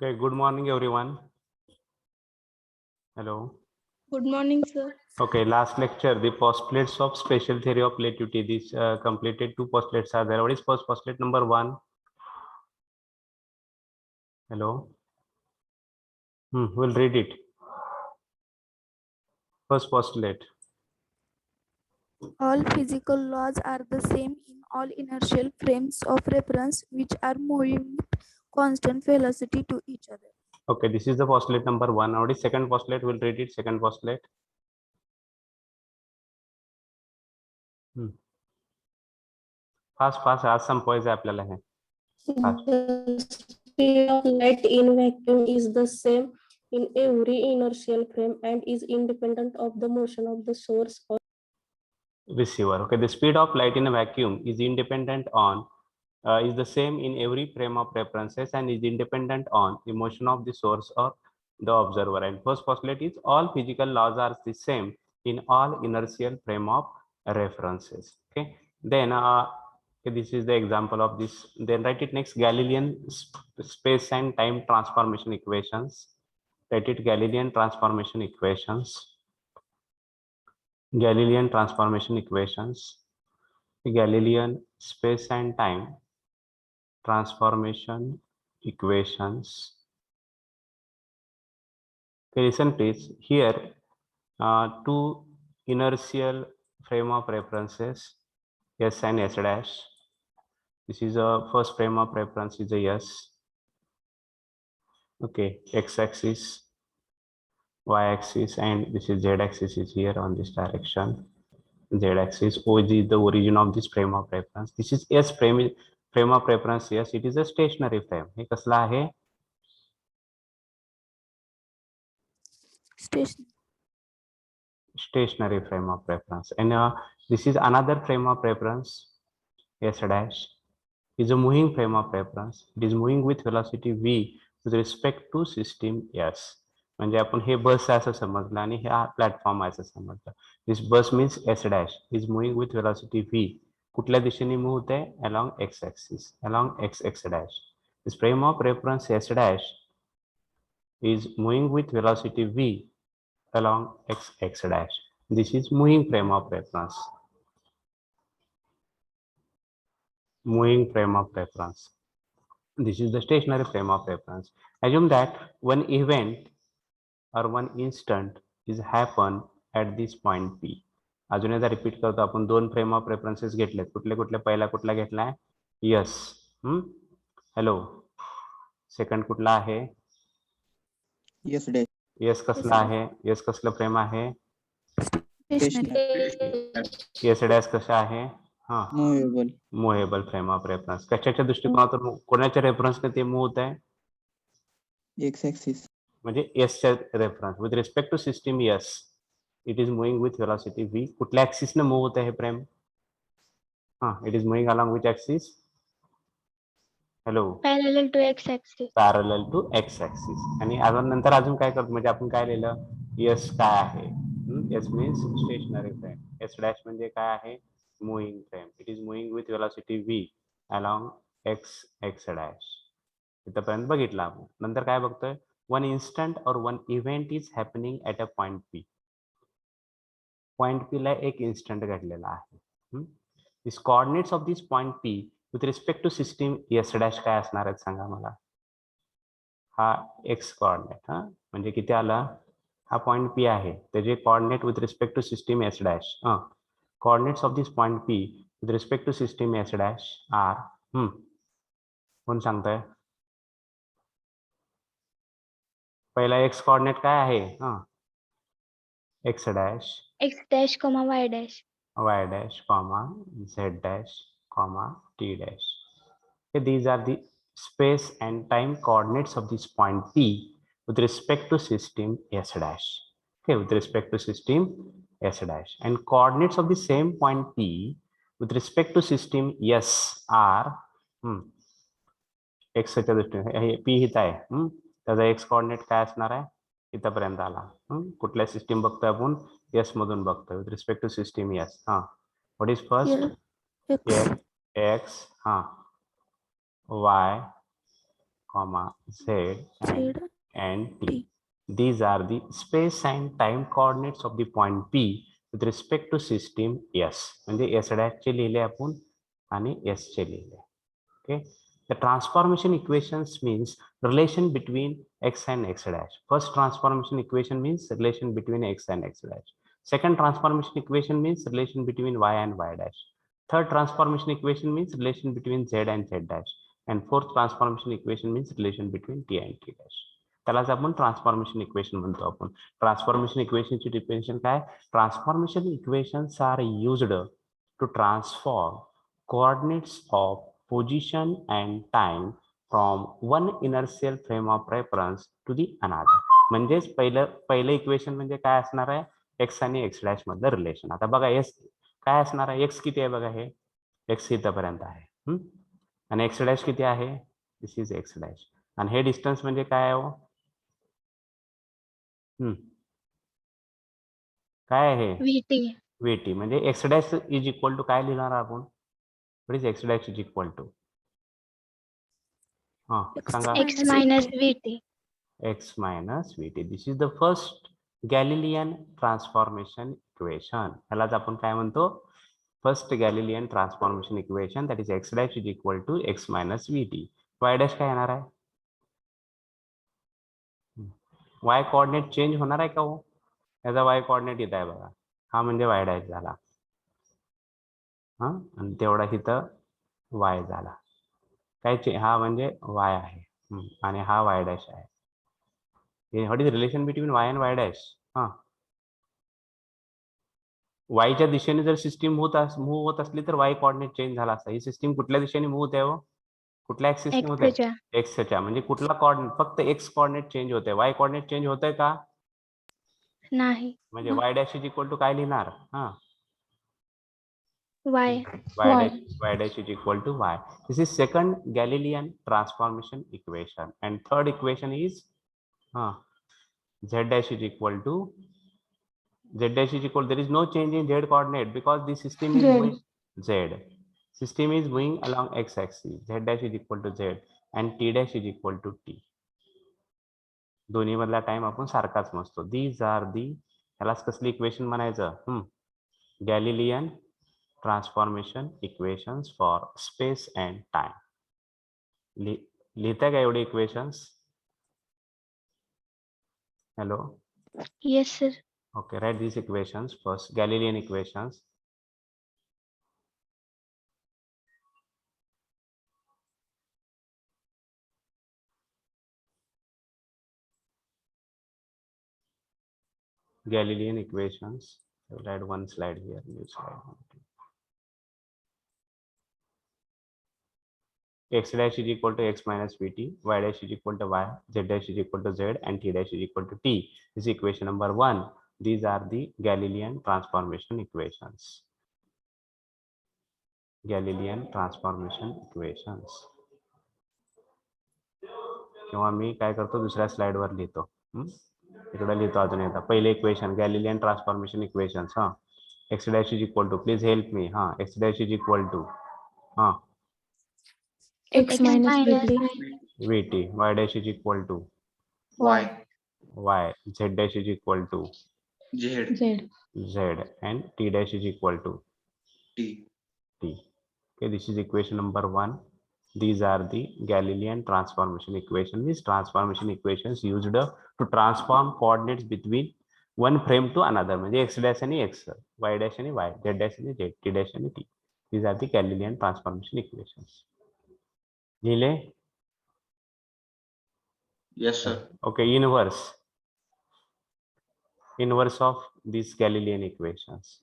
Okay, good morning, everyone. Hello. Good morning, sir. Okay, last lecture, the postulates of special theory of relativity. This completed two postulates are there. What is first postulate number 1? Hello. We'll read it. First postulate. All physical laws are the same in all inertial frames of reference which are moving with constant velocity to each other. Okay, this is the postulate number 1. What is second postulate? We'll read it. Second postulate. Fast, आज संपवायचं आपल्याला हे. The speed of light in vacuum is the same in every inertial frame and is independent of the motion of the source or Receiver. Okay, the speed of light in a vacuum is independent on is the same in every frame of references and is independent on the motion of the source or the observer. And first postulate is all physical laws are the same in all inertial frame of references. Okay, then okay, this is the example of this. Then write it next. Galilean space and time transformation equations. Write it Galilean transformation equations. Galilean transformation equations. Galilean space and time transformation equations. Okay, listen please. Here, two inertial frame of references, S and S dash. This is a first frame of reference is a S. Okay, x-axis, y-axis, and this is z-axis is here on this direction. Z-axis, OG is the origin of this frame of reference. This is S frame of reference. Yes, it is a stationary frame. हे कसला आहे? Stationary frame of reference. And this is another frame of reference. S dash is a moving frame of reference. It is moving with velocity v with respect to system S. म्हणजे आपण हे बस असं समजलं आणि हा platform असं समजलं. This बस means S dash is moving with velocity V. कुठल्या दिशेने मूव्ह होत आहे? Along x axis, along X X dash. This frame of reference S dash is moving with velocity v along x x dash. This is moving frame of reference. Moving frame of reference. This is the stationary frame of reference. Assume that one event or one instant is happen at this point p. अजून एकदा repeat करतो. आपण दोन frame of references घेतलेत. कुठले कुठले? पहिला कुठला घेतलाय? यस. हॅलो. सेकंड कुठला आहे? Yes dash. यस कसला आहे? यस कसलं फ्रेम आहे? यस डॅश कसं आहे? हा, movable. Movable frame of reference. कशाच्या दृष्टिकोनातून? कोणाच्या रेफरन्सने ते मूव्ह होत आहे? X axis. म्हणजे एसच्या reference with respect to system S it is moving with velocity V. कुठल्या ऍक्सिसने मूव्ह होत आहे हे फ्रेम? हा, it is moving along with axis. Hello. Parallel to X axis. Parallel to X axis. आणि अजून नंतर अजून काय करतो? म्हणजे आपण काय लिहिलं? एस काय आहे? S means stationary frame. S dash म्हणजे काय आहे? Moving frame. It is moving with velocity V along X X dash. इथपर्यंत बघितलं आपण. नंतर काय बघतोय? वन इन्स्टंट और one event is happening at a point P. Point P ला एक इन्स्टंट घडलेला आहे. This coordinates of this point P with respect to system S dash काय असणार आहेत सांगा मला? हा एक्स कोऑर्डिनेट. हा म्हणजे किती आला? हा पॉइंट पी आहे त्याचे coordinate with respect to system S dash. Coordinates of this point P with respect to system S dash R. कोण सांगताय? पहिला एक्स कोऑर्डिनेट काय आहे? X dash, X dash comma Y dash. y dash comma z dash comma t dash. Okay, these are the space and time coordinates of this point P with respect to system S dash. Okay, with respect to system S dash, and coordinates of the same point P with respect to system S are x च्या दृष्टीने P हित आहे. त्याचा x coordinate काय असणार आहे? इथपर्यंत आला. कुठल्या सिस्टीम बघतोय आपण? एस मधून बघतोय with respect to system S. What is first? X. Y comma z Z and t. T. These are the space and time coordinates of the point P with respect to system S. म्हणजे S dash चे लिहिले आपण आणि S चे लिहिले. Okay. The transformation equations means relation between x and x dash. First transformation equation means relation between x and x dash. Second transformation equation means relation between y and y dash. Third transformation equation means relation between z and z dash. And fourth transformation equation means relation between t and t dash. त्यालाच आपण transformation equation म्हणतो. आपण transformation इक्वेशनची definition काय? Transformation equations are used to transform coordinates of position and time from one inertial frame of reference to the another. म्हणजेच पहिलं equation म्हणजे काय असणार आहे? एक्स आणि एक्स डॅश मधलं रिलेशन. आता बघा एस काय असणार आहे? एक्स किती आहे बघा, हे एक्स इथपर्यंत आहे आणि एक्स डॅश किती आहे? This is X dash. आणि हे डिस्टन्स म्हणजे काय आहे? काय आहे? VT. VT. म्हणजे X dash is equal to काय लिहिणार आपण? What is x dash is equal to? Sanga. X minus VT. X minus VT. This is the first Galilean transformation equation. ह्यालाच आपण काय म्हणतो? First Galilean transformation equation, that is x dash is equal to x minus VT. Y dash काय येणार आहे? Y coordinate change होणार आहे का हो? याचा Y coordinate येत आहे बघा. हा म्हणजे Y dash झाला. आणि तेवढा इथं y झाला. काय हा म्हणजे y आहे आणि हा y डॅश आहे. What is relation between y and y dash? y च्या दिशेने जर सिस्टीम मूव्ह होत असली तर y कोऑर्डिनेट चेंज झाला असता. ही सिस्टीम कुठल्या दिशेने मूव्ह होते हो? कुठल्या ऍक्सिसने होते? एक्सच्या. म्हणजे कुठला कोऑर्डिनेट? फक्त x कोऑर्डिनेट चेंज होते. y कोऑर्डिनेट चेंज होतंय का? नाही. म्हणजे y dash is equal to काय लिहिणार? Y. Y dash is equal to y. This is second Galilean transformation equation. And third equation is z dash is equal to there is no change in z coordinate because the system is moving z. System is moving along x axis. Z dash is equal to z and t dash is equal to t. दोन्ही मधला time आपण सारखाच मोजतो. These are the ह्यालाच कसली equation म्हणायचं? Galilean transformation equations for space and time. लिहिता का एवढे equations? Hello? Yes, sir. Okay, write these equations first. Galilean equations. Galilean equations. I will add one slide here. New slide. X dash is equal to x minus VT, y dash is equal to y, z dash is equal to z, and t dash is equal to t. This is equation number 1. These are the Galilean transformation equations. Galilean transformation equations. किंवा मी काय करतो, दुसऱ्या slide वर लिहितो. इकडे लिहितो अजून एकदा. पहिले equation Galilean transformation equations. x dash is equal to, please help me. x dash is equal to X minus VT. VT. Y dash is equal to Y. Z dash is equal to Z. Z, and t dash is equal to T. Okay, this is equation number 1. These are the Galilean transformation equation. These transformation equations used to transform coordinates between one frame to another. म्हणजे x dash आणि x, y dash आणि y, z dash आणि z, t dash आणि t. These are the Galilean transformation equations. लिहिले? Yes, sir. Okay, inverse of these Galilean equations.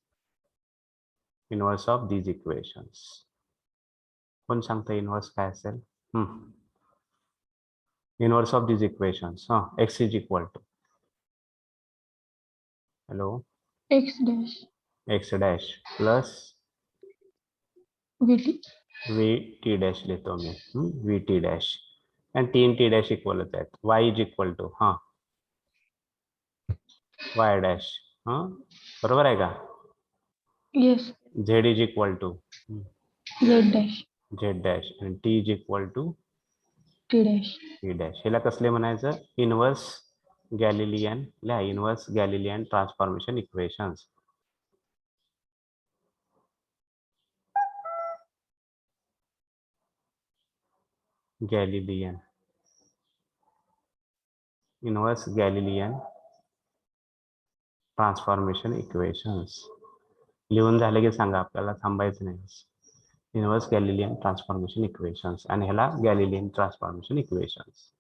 Inverse of these equations. कोण सांगतं inverse काय असेल? Inverse of these equations. X is equal to, hello, X dash. x dash plus VT. vt dash लिहितो मी. vt dash and t and t dash equal होत आहेत. y is equal to y dash. बरोबर आहे का? Yes. z is equal to Z dash. z dash and t is equal to T dash. T dash. ह्याला कसले म्हणायचं? Inverse Galilean. लिहा inverse Galilean transformation equations. Galilean inverse Galilean transformation equations. लिहून झाले की सांगा, आपल्याला थांबायचं नाही. इनव्हर्स गॅलिलियन ट्रान्सफॉर्मेशन इक्वेशन्स आणि ह्याला Galilean transformation equations.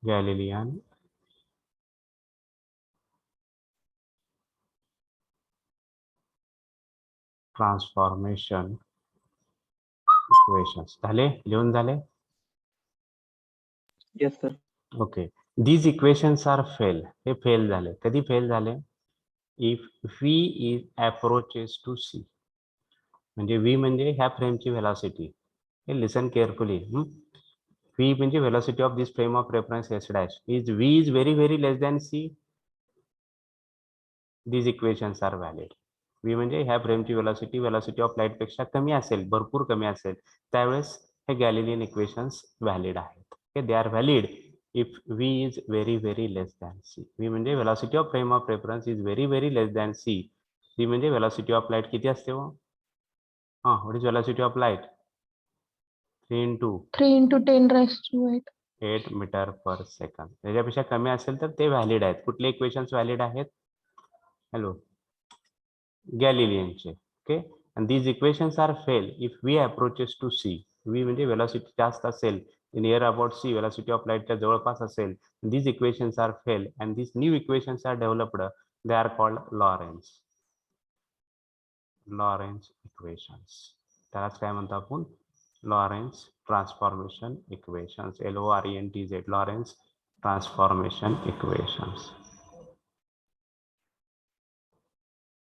Galilean transformation equations. झाले? लिहून झाले? Yes, sir. Okay. These equations are fail. हे फेल झाले. कधी फेल झाले? If v is approaches to c. म्हणजे v म्हणजे ह्या फ्रेमची व्हेलॉसिटी. हे लिसन केअरफुली. v म्हणजे velocity of this frame of reference s dash. Is v is very less than c. These equations are valid. v म्हणजे ह्या फ्रेमची velocity of light पेक्षा कमी असेल, भरपूर कमी असेल, त्यावेळेस हे गॅलिलियन इक्वेशन्स व्हॅलिड आहेत. They are valid if v is very less than c. v म्हणजे velocity of frame of reference is very less than c. c म्हणजे व्हेलॉसिटी ऑफ लाईट किती असते हो? What is velocity of light? 3 into 10 raised to 8. 8 meter per second. त्याच्यापेक्षा कमी असेल तर ते व्हॅलिड आहेत. कुठले इक्वेशन्स व्हॅलिड आहेत? हॅलो, गॅलिलियनचे. Okay. and these equations are fail if v approaches to c. v म्हणजे velocity जास्त असेल, near about c, velocity of light च्या जवळपास असेल. these equations are fail and these new equations are developed. they are called Lorentz equations. त्यालाच काय म्हणतो आपण? Lorentz transformation equations. LORENTZ. Lorentz transformation equations.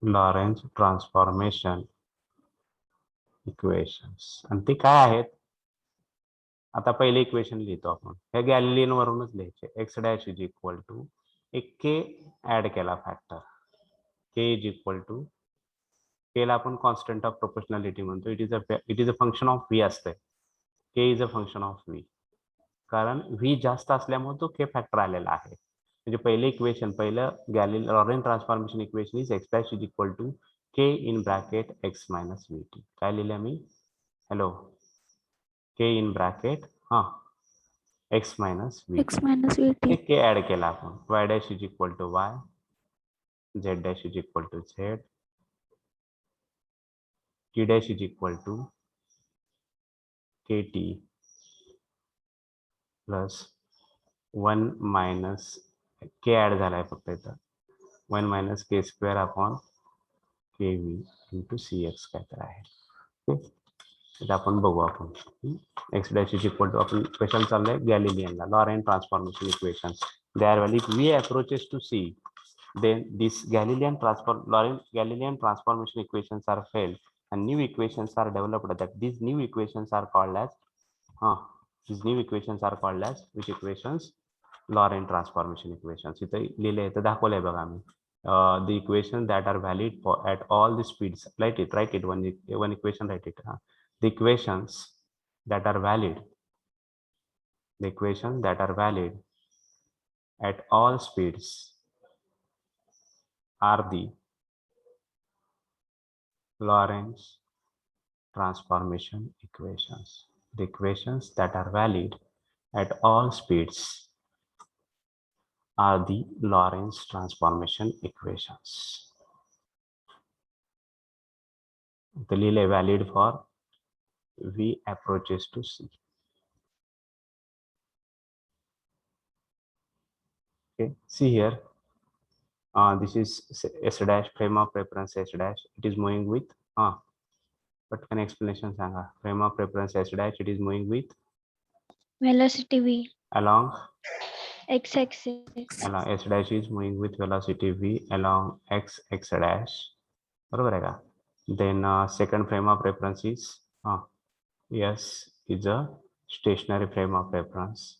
Lorentz transformation equations. आणि ते काय आहेत? आता पहिले इक्वेशन लिहितो आपण. हे गॅलिलियन वरूनच लिहायचे. X dash is equal to एक के ऍड केला फॅक्टर. के इज इक्वल टू, केला आपण कॉन्स्टंट ऑफ प्रोपोर्शनॅलिटी म्हणतो. It is a function of V असते. के is a function of V. कारण व्ही जास्त असल्यामुळे तो के फॅक्टर आलेला आहे. म्हणजे पहिले इक्वेशन, पहिलं Lorentz transformation equation is X dash is equal to K in bracket X minus V T. काय लिहिलं मी? Hello, K in bracket X minus V x minus vt. के ऍड केला आपण. Y dash is equal to Y, Z dash is equal to Z, T dash is equal to K T plus 1 minus K add झालाय फक्त इथं. 1 minus K square upon K V into C X काय तर आहे. Okay, आपण बघू. आपण X dash is equal to, आपण क्वेश्चन चाललंय गॅलिलियनला. Lorentz transformation equation. They are valid V approaches to C. then this Lorentz Galilean transformation equations are failed and new equations are developed. That these new equations are called as which equations? Lorentz transformation equations. इथे लिहिले तर दाखवलंय बघा आम्ही. The equations that are valid for at all the speeds. Write it. One equation, write it. The equations that are valid. The equations that are valid at all speeds are the Lorentz transformation equations. The equations that are valid at all speeds are the Lorentz transformation equations. The लिहिले valid for v approaches to c. Okay, see here. This is S dash, frame of reference S dash. It is moving with but can explanation sanga. Frame of reference S dash, it is moving with velocity v along x axis. S dash is moving with velocity v along x dash. बरोबर आहे का? Then second frame of reference is S is a stationary frame of reference.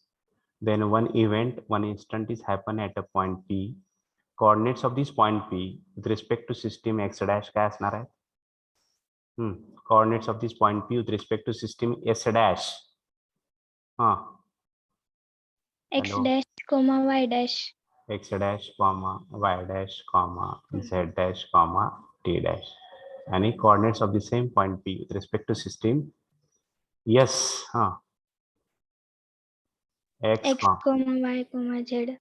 Then one instant is happen at a point P. Coordinates of this point P with respect to system x dash काय असणार आहे? coordinates of this point P with respect to system S dash. X Hello. dash, comma, Y dash. X dash, comma, Y dash, comma, Z dash, comma, T dash. Any coordinates of the same point P with respect to system S, X, X, comma, Y, comma, Z.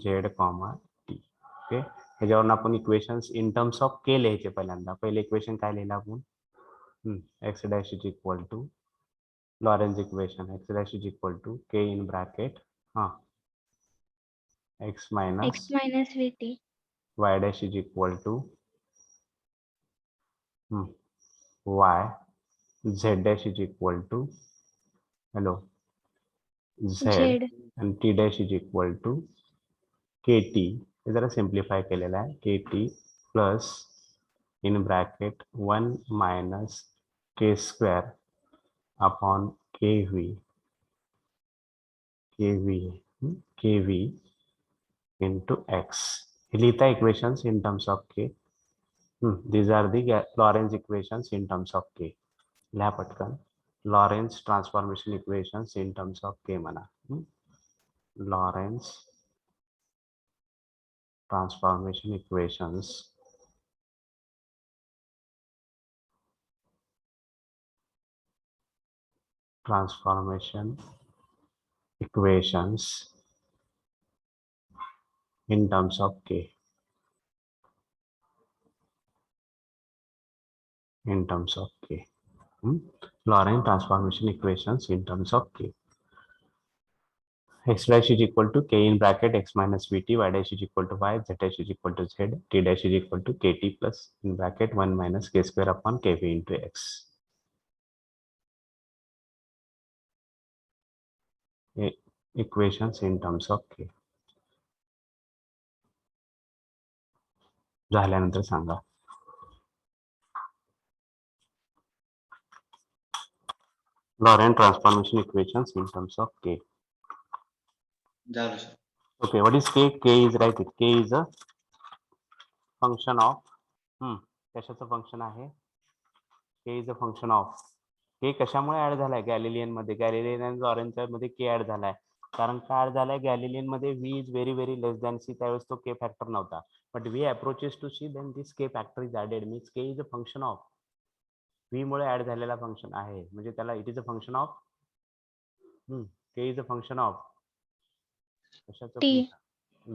Z, comma, T. Okay, ह्याच्यावरून आपण equations in terms of के लिहायचे पहिल्यांदा. पहिले equation काय लिहिलं आपण? X dash is equal to Lorentz equation, X dash is equal to K in bracket x minus X minus VT. y dash is equal to y, z dash is equal to hello z, Z. and t dash is equal to kt. हे जरा simplify केलेला आहे, kt plus in bracket 1 minus k square upon kv into x. हे लिहिता equations in terms of k. These are the Lorentz equations in terms of k. लिहा पटकन. Lorentz transformation equations in terms of k म्हणा. Lorentz transformation equations in terms of k. In terms of k. Lorentz transformation equations in terms of k. X dash is equal to k in bracket x minus vt, y dash is equal to y, z dash is equal to z, t dash is equal to kt plus in bracket 1 minus k square upon kv into x. Equations in terms of k. झाल्यानंतर सांगा. Lorentz transformation equations in terms of k. झालं sir. Okay, what is k? K is right. K is a function of कशाचं function आहे? K is a function of. K कशामुळे add झालाय? Galilean मध्ये, गॅलिलियन आणि Lorenz मध्ये K add झालाय. कारण काय ऍड झालाय? गॅलिलियन मध्ये V is very very less than C, त्यावेळेस तो K फॅक्टर नव्हता. But V approaches to C, then this K factor is added. Means K is a function of V मुळे add झालेला फंक्शन आहे, म्हणजे त्याला it is a function of K is a function of कशाचं? T.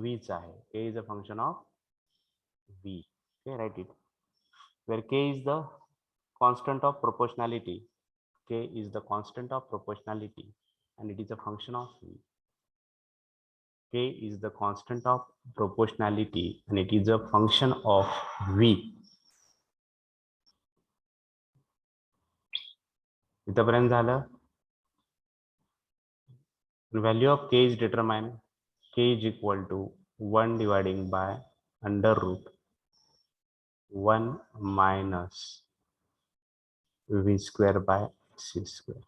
V च आहे. K is a function of V. Okay, write it. Where K is the constant of proportionality. K is the constant of proportionality and it is a function of V. K is the constant of proportionality and it is a function of V. इथपर्यंत झालं. Value of K is determined. K is equal to 1 dividing by under root 1 minus V square by C square.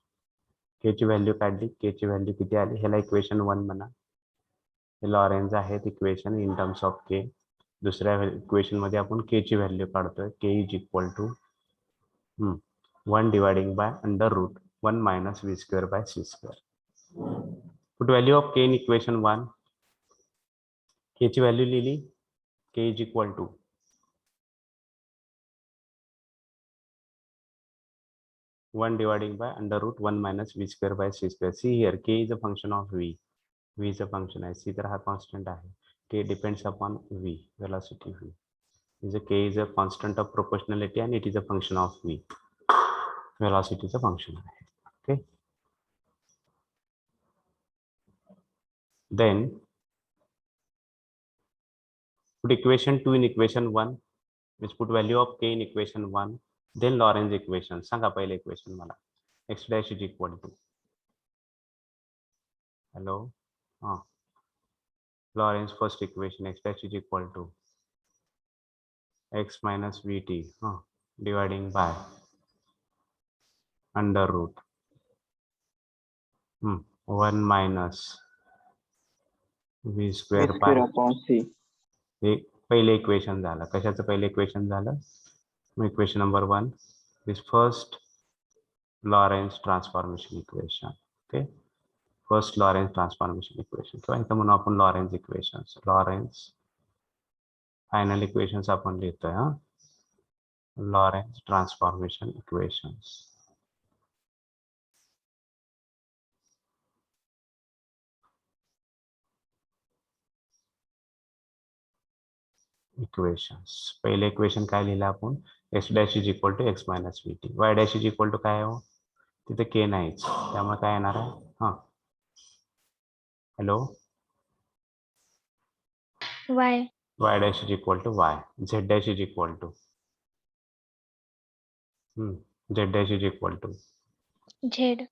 K ची value काढली. K ची value किती आली? ह्याला equation 1 म्हणा. हे लॉरेन्झ आहेत equation in terms of K. दुसऱ्या इक्वेशन मध्ये आपण K ची व्हॅल्यू काढतोय. K is equal to 1 dividing by under root 1 minus V square by C square. Put value of K in equation 1. K ची व्हॅल्यू लिहिली. K is equal to 1 dividing by under root 1 minus V square by C square. See here, K is a function of V. V is a function आहे. C तर हा constant आहे. K depends upon V, velocity V. K is a constant of proportionality and it is a function of V. Velocity is a function आहे. Okay. Then put equation 2 in equation 1. Which put value of K in equation 1. Then Lorentz equation. सांगा पहिले equation मला. X dash is equal to hello. Lorentz first equation. X dash is equal to x minus vt dividing by under root 1 minus V square by upon C. हे पहिले equation झालं. कशाचं पहिले equation झालं? Equation number 1. is first Lorentz transformation equation. Okay, first Lorentz transformation equation किंवा इथं म्हणू आपण Lorentz equations. Lorentz final equations आपण लिहितोय हा. Lorentz transformation equations. इक्वेशन्स. पहिले इक्वेशन काय लिहिलं आपण, x dash is equal to X minus V T. Y dash is equal to काय हो, तिथे के नाहीच, त्यामुळे काय येणार आहे, हा hello, Y. Y dash is equal to Y. Z dash is equal to Z dash is equal to Z.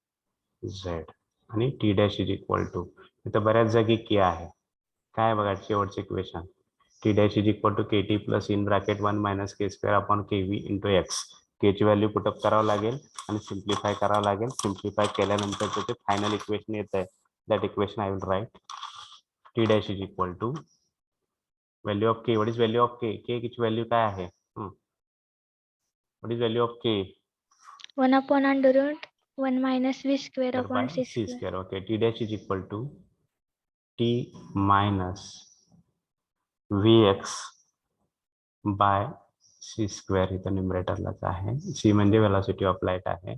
Z आणि T dash is equal to, इथं बऱ्याच जागी के आहे. काय बघा शेवटचे equation, T dash is equal to K T plus in bracket 1 minus K square upon K V into X. K ची value put up करावं लागेल आणि सिम्प्लिफाय करावं लागेल. सिम्प्लिफाय केल्यानंतर ते फायनल इक्वेशन येत आहे. That equation I will write T dash is equal to value of K. What is value of K, K ची व्हॅल्यू काय आहे, व्हॉट इज व्हॅल्यू ऑफ के, 1 upon under root 1 minus V square by upon C c square. square. Okay, t dash is equal to t minus vx by c square. इथं न्यूमरेटरलाच आहे, c म्हणजे velocity of light आहे.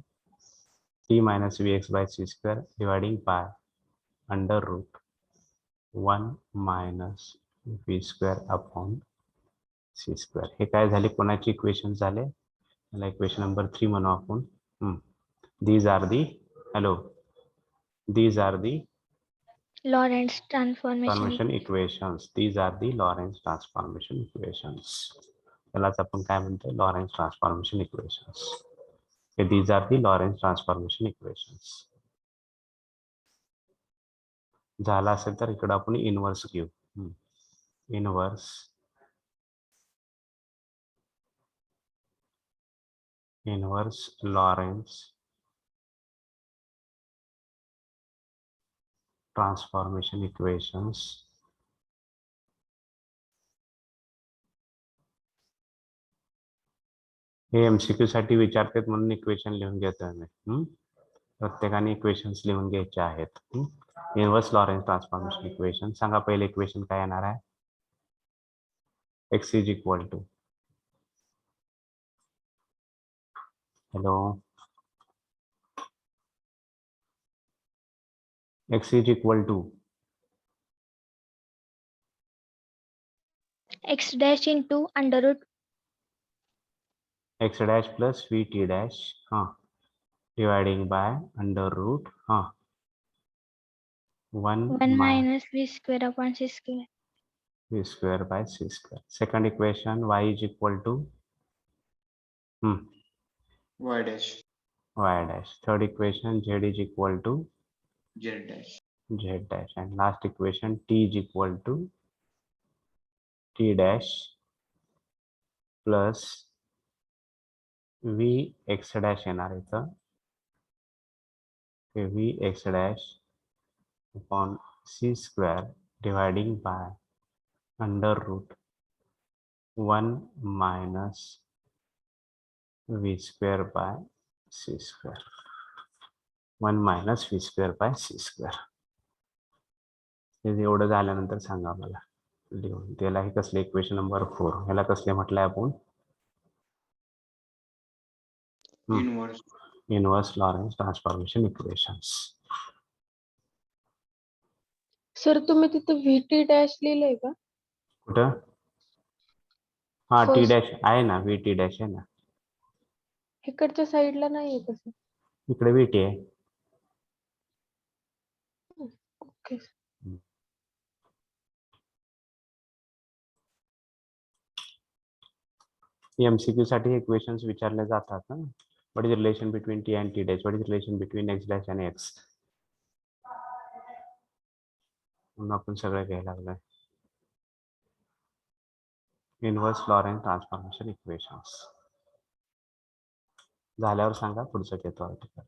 t minus vx by c square dividing by under root 1 minus v square upon c square. हे काय झाले, कोणाची equation झाले, याला equation number 3 म्हणू आपण. These are the, hello, these are the Lorentz transformation. transformation equations. These are the Lorentz transformation equations. यालाच आपण काय म्हणतो, Lorentz transformation equations. Okay, these are the Lorentz transformation equations. झाला असेल तर इकडे आपण इनवर्स घेऊ. Inverse Lorentz transformation equations. हे एमसीक्यू साठी विचारतात म्हणून इक्वेशन लिहून घेतोय मी. प्रत्येकाने इक्वेशन्स लिहून घ्यायचे आहेत. इनवर्स लॉरेंस ट्रान्सफॉर्मेशन इक्वेशन सांगा. पहिले इक्वेशन काय येणार आहे, X is equal to, hello, X is equal to X dash into under root X dash plus V T dash dividing by under root 1 1 minus V square upon C square. v square by c square. Second equation, y is equal to Y dash. y dash. Third equation, z is equal to Z dash. z dash. And last equation, t is equal to t dash plus v x dash येणार इथं, v x dash upon c square dividing by under root 1 minus v square by c square. 1 minus v square by c square. हे एवढं झाल्यानंतर सांगा मला लिहून. त्याला हे कसले equation number 4, ह्याला कसले म्हटलंय आपण, Inverse. Inverse Lorentz transformation equations. Sir तुम्ही तिथे VT डॅश लिहिलंय का? कुठं, हा टी First. डॅश आहे ना, व्ही टी डॅश आहे ना, इकडच्या साईडला नाहीये तसं. इकडे व्ही टी आहे. ओके. एमसीक्यू साठी इक्वेशन्स विचारले जातात ना. What is relation between T and T dash, what is relation between x dash आणि एक्स, म्हणून आपण सगळं घ्यायला लागलोय. इनवर्स लॉरेंस ट्रान्सफॉर्मेशन इक्वेशन्स झाल्यावर सांगा, पुढचं घेतो आर्टिकल.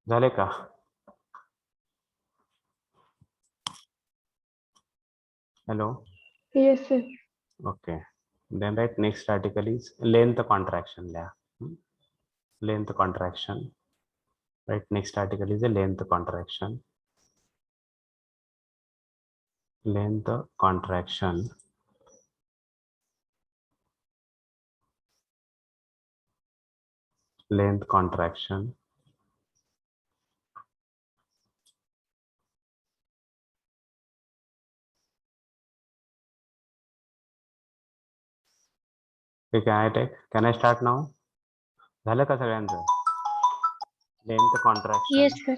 झाले का? Hello. Yes sir. Okay. Then right next article is length contraction. Length contraction. Right next article is a length contraction. Length contraction. Length contraction. Okay, can I start now? झालं का सगळ्यांचं? Length contraction. Yes, sir.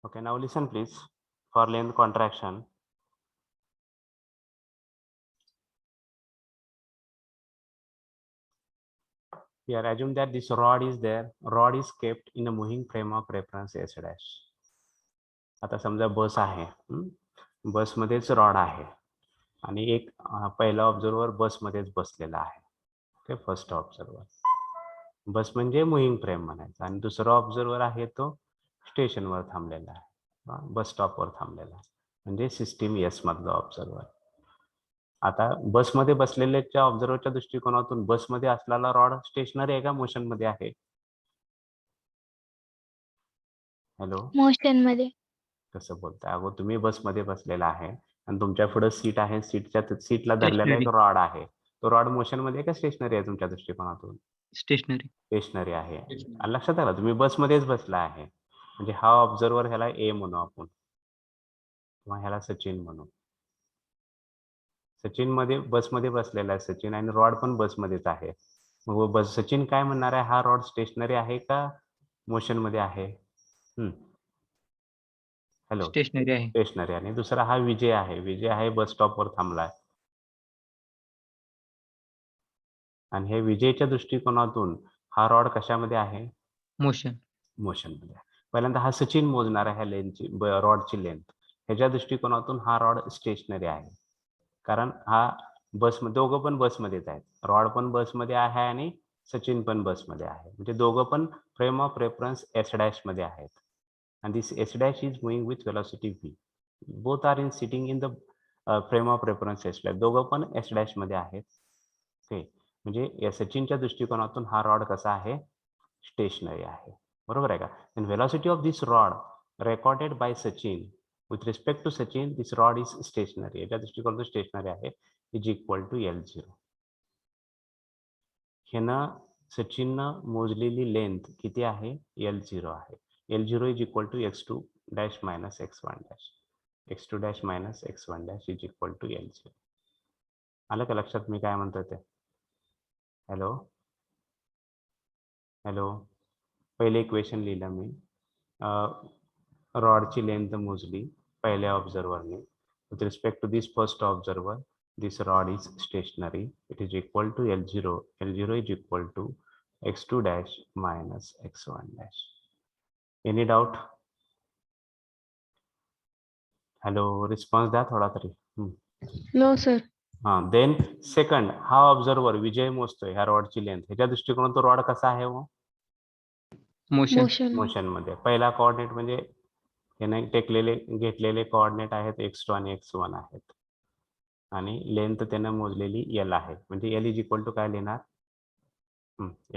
Okay, now listen please. For length contraction, here assume that this rod is there. Rod is kept in a moving frame of reference S dash. आता समजा बस आहे, बस मध्येच rod आहे आणि एक पहिला ऑब्झर्वर बस मध्येच बसलेला आहे. Okay, first observer. बस म्हणजे मुव्हिंग फ्रेम म्हणायचं आणि दुसरा ऑब्झर्वर आहे तो स्टेशनवर थांबलेला आहे, बस स्टॉपवर थांबलेला आहे, म्हणजे सिस्टीम एस मधला ऑब्झर्वर. आता बसमध्ये बसलेल्याच्या ऑब्झर्वरच्या दृष्टिकोनातून बसमध्ये असलेला रॉड स्टेशनरी आहे का मोशन मध्ये आहे? हॅलो. Motion मध्ये. कसं बोलताय? अगो तुम्ही बसमध्ये बसलेला आहे आणि तुमच्या पुढे सीट आहे, सीटला धरलेला एक रॉड आहे. तो रॉड मोशन मध्ये का स्टेशनरी आहे तुमच्या दृष्टिकोनातून? स्टेशनरी आहे. लक्षात आलं, तुम्ही बसमध्येच बसला आहे म्हणजे हा ऑब्झर्वर ह्याला ए म्हणू आपण किंवा ह्याला सचिन म्हणू. सचिन मध्ये बसमध्ये बसलेला आहे सचिन आणि रॉड पण बसमध्येच आहे. मग बस सचिन काय म्हणणार आहे, हा रॉड स्टेशनरी आहे का मोशन मध्ये आहे? हॅलो. स्टेशनरी. आणि दुसरा हा विजय आहे, विजय आहे बस स्टॉपवर थांबलाय आणि हे विजयच्या दृष्टिकोनातून हा रॉड कशामध्ये आहे? मोशन मध्ये. पहिल्यांदा हा सचिन मोजणार आहे ह्या लेंथची, रॉडची लेंथ. ह्याच्या दृष्टिकोनातून हा रॉड स्टेशनरी आहे कारण हा बसमध्ये, दोघं पण बसमध्येच आहेत. रॉड पण बसमध्ये आहे आणि सचिन पण बसमध्ये आहे, म्हणजे दोघं पण frame of reference S dash मध्ये आहेत. And this S dash is moving with velocity v. Both are sitting in the frame of reference S dash. दोघं पण S dash मध्ये आहेत. ओके, म्हणजे या सचिनच्या दृष्टिकोनातून हा रॉड कसा आहे? स्टेशनरी आहे. बरोबर आहे का? And velocity of this rod recorded by Sachin with respect to Sachin, this rod is stationary. याच्या दृष्टिकोनातून स्टेशनरी आहे, is equal to L0. ह्यानं सचिननं मोजलेली लेंथ किती आहे? L0 आहे. L0 is equal to x2 dash minus x1 dash. x2 dash minus x1 dash is equal to L0. आलं का लक्षात मी काय म्हणतोय ते? हॅलो. हॅलो. पहिले इक्वेशन लिहिलं मी, रॉडची लेंथ मोजली पहिल्या ऑब्झर्वरने. With respect to this first observer, this rod is stationary. It is equal to L0. L0 is equal to x2 dash minus x1 dash. Any doubt? Hello, response द्या थोडा तरी. No sir. Then second, हा observer Vijay मोजतोय ह्या रॉडची length. ह्याच्या दृष्टिकोनातून तो रॉड कसा आहे? मोशन मध्ये. पहिला कोऑर्डिनेट म्हणजे याने घेतलेले कोऑर्डिनेट आहेत x2 आणि x1 आहेत आणि लेंथ त्याने मोजलेली L आहे, म्हणजे L इज इक्वल टू काय लिहिणार?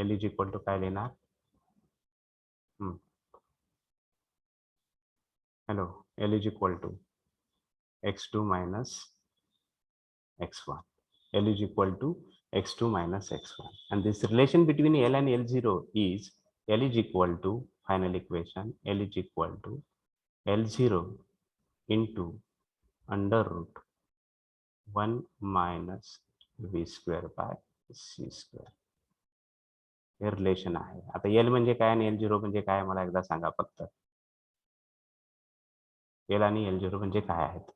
L इज इक्वल टू काय लिहिणार? Hello, L is equal to x2 minus x1. L is equal to x2 minus x1. And this relation between L and L0 is L is equal to, final equation, L is equal to L0 into under root 1 minus v square by c square. हे relation आहे. आता L म्हणजे काय आणि L0 म्हणजे काय मला एकदा सांगा फक्त. L आणि L0 म्हणजे काय आहेत?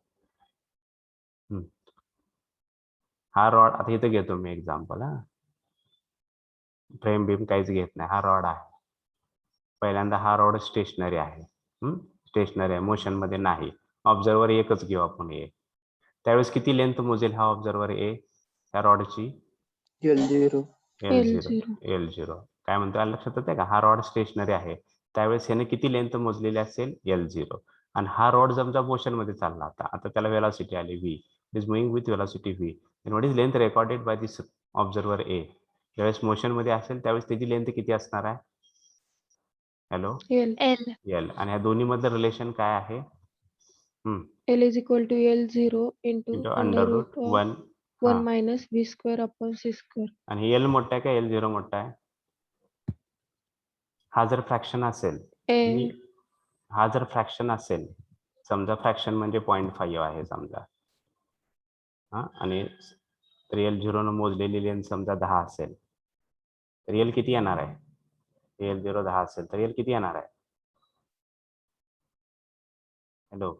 हा रॉड, आता इथे घेतो मी एक्झाम्पल. फ्रेम बीम काहीच घेत नाही, हा रॉड आहे. पहिल्यांदा हा रॉड स्टेशनरी आहे, स्टेशनरी आहे, मोशन मध्ये नाही. ऑब्झर्वर एकच घेऊ आपण ए. त्यावेळेस किती लेंथ मोजेल हा ऑब्झर्वर ए या रॉडची? L0. L0. काय म्हणतो लक्षात येते का? हा रॉड स्टेशनरी आहे, त्यावेळेस ह्याने किती लेंथ मोजलेली असेल L0. आणि हा रॉड समजा मोशन मध्ये चालला आता त्याला वेलॉसिटी आली v, is moving with velocity v. then what is length recorded by this observer A? ज्यावेळेस मोशन मध्ये असेल त्यावेळेस त्याची लेंथ किती असणार आहे? Hello, L. L. आणि या दोन्ही मधलं रिलेशन काय आहे? L is equal to L0 into Into under root of 1. 1 minus v square upon c square. आणि L मोठा आहे का L0 मोठा आहे? हा जर फ्रॅक्शन असेल, L. हा जर फ्रॅक्शन असेल, समजा फ्रॅक्शन म्हणजे 0.5 आहे समजा, आणि L0 न मोजलेली लेंथ समजा 10 असेल, तर L किती येणार आहे? L0 10 असेल तर L किती येणार आहे? हॅलो,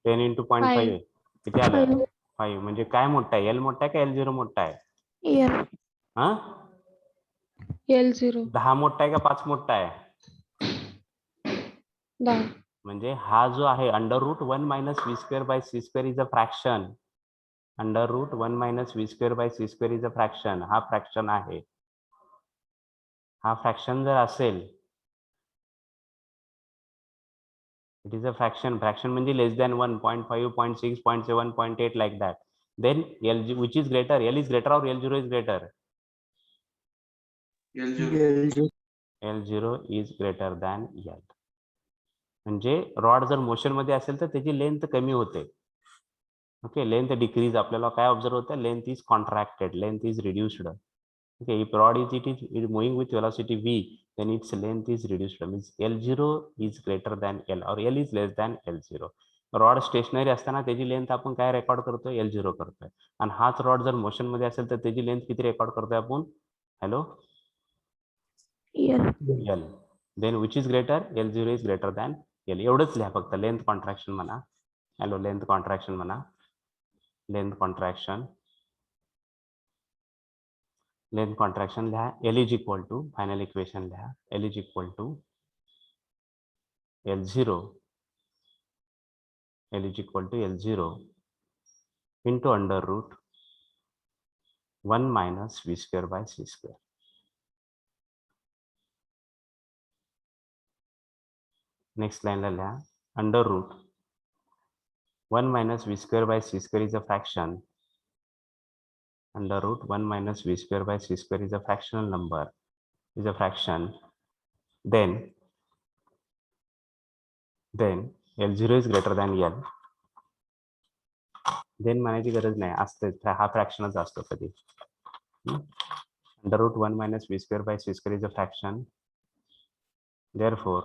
10 into 0.5 किती आलं? 5. म्हणजे काय मोठा आहे? L मोठा आहे का L0 मोठा आहे? L. हा, L0. 10 मोठा आहे का 5 मोठा आहे? 10. म्हणजे हा जो आहे √1 minus v square by c square is a fraction. √1 minus v square by c square is a fraction. हा फ्रॅक्शन आहे. हा फ्रॅक्शन जर असेल, it is a fraction. Fraction म्हणजे less than 1, 0.5, 0.6, 0.7, 0.8 like that. Then L which is greater? L is greater or L0 is greater? L0. L0 is greater than L. म्हणजे rod जर motion मध्ये असेल तर त्याची लेंथ कमी होते. Okay, length decrease. आपल्याला काय ऑब्झर्व होतं? Length is contracted, length is reduced. Okay, if rod is moving with velocity v, then its length is reduced. Means L0 is greater than L or L is less than L0. Rod stationary असताना त्याची length आपण काय record करतोय? L0 करतोय. आणि हाच rod जर motion मध्ये असेल तर त्याची लेंथ किती रेकॉर्ड करतोय आपण? Hello, L. L. Then which is greater? L0 is greater than L. एवढंच लिहा फक्त. लेंथ कॉन्ट्रॅक्शन म्हणा. हॅलो, लेंथ कॉन्ट्रॅक्शन म्हणा. लेंथ कॉन्ट्रॅक्शन, लेंथ कॉन्ट्रॅक्शन लिहा. L is equal to, final equation लिहा. L is equal to L0, L is equal to L0 into √1 minus v square by c square. Next line ला लिहा. √1 minus v square by c square is a fraction. √1 minus v square by c square is a fractional number, is a fraction. Then L0 is greater than L. Then म्हणायची गरज नाही, असते. हा फ्रॅक्शनच असतो कधी. √1 minus v square by c square is a fraction. Therefore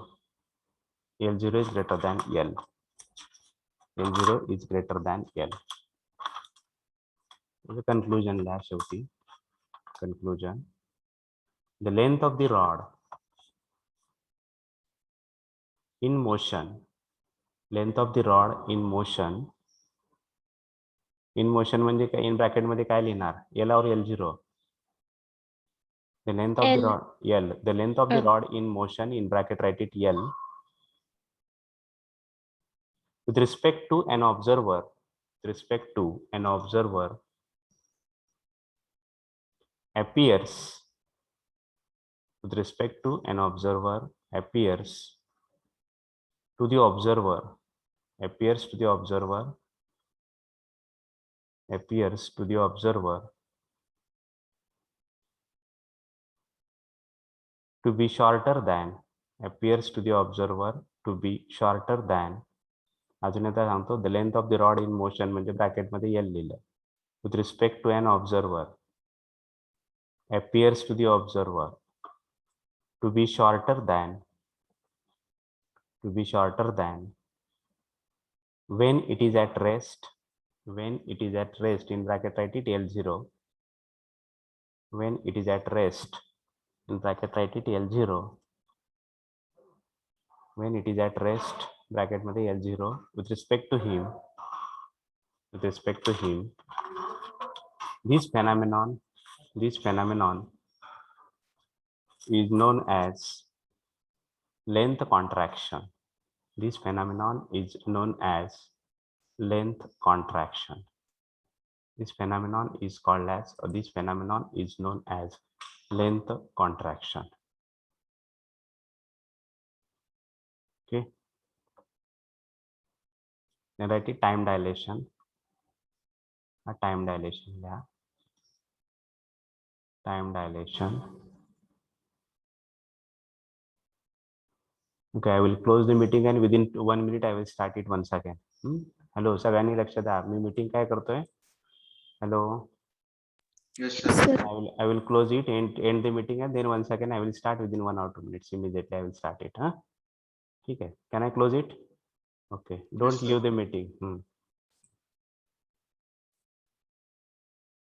L0 is greater than L. L0 is greater than L. The conclusion लिहा शेवटी. Conclusion: the length of the rod in motion, length of the rod in motion, in motion म्हणजे काय? In bracket मध्ये काय लिहिणार? L or L0? The length of the L. rod, L. The length of the rod in motion, in bracket write it L, with respect to an observer, with respect to an observer, appears, with respect to an observer, appears to the observer, appears to the observer, appears to the observer to be shorter than, appears to the observer to be shorter than. अजून एकदा सांगतो. the length of the rod in motion म्हणजे bracket मध्ये L लिहिलं. with respect to an observer, appears to the observer to be shorter than, to be shorter than when it is at rest, when it is at rest, in bracket write it L0, when it is at rest, in bracket write it L0, when it is at rest, bracket मध्ये L0, with respect to him, with respect to him, this phenomenon is known as length contraction. This phenomenon is known as length contraction. This phenomenon is called as, or this phenomenon is known as length contraction. then write it time dilation. Time dilation, yeah. Time dilation. Okay, I will close the meeting and within 1 minute I will start it once again. Hello, सगळ्यांनी लक्ष द्या. मी meeting काय करतोय? Hello. Yes, sir. Sir, I will close it and end the meeting, and then once again I will start within 1 or 2 minutes. Immediately I will start it. ठीक है? Can I close it? Okay. Don't sir. leave the meeting.